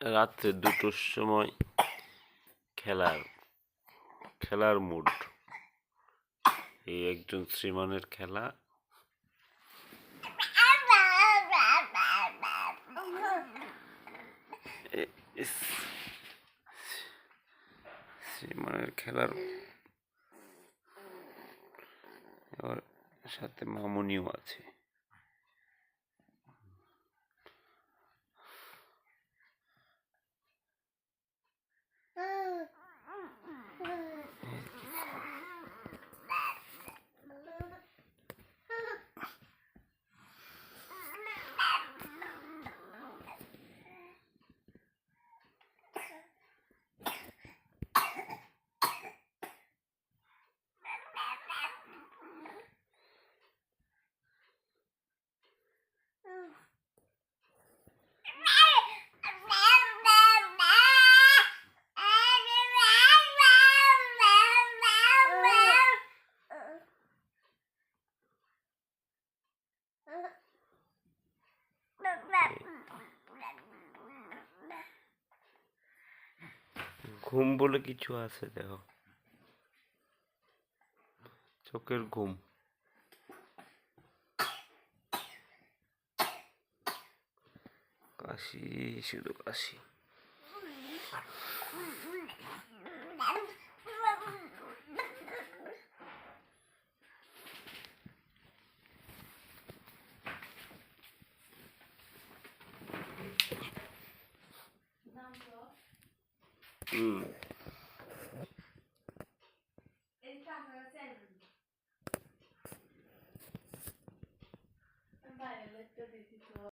রাত্রে 2টোর সময় খেলার মুড। এই একজন শ্রীমানের খেলা। শ্রীমানের খেলার সাথে মামুনিও আছে। ঘুম বলে কিছু আছে, দেখো, চোখের ঘুম। কাশি, শুধু কাশি।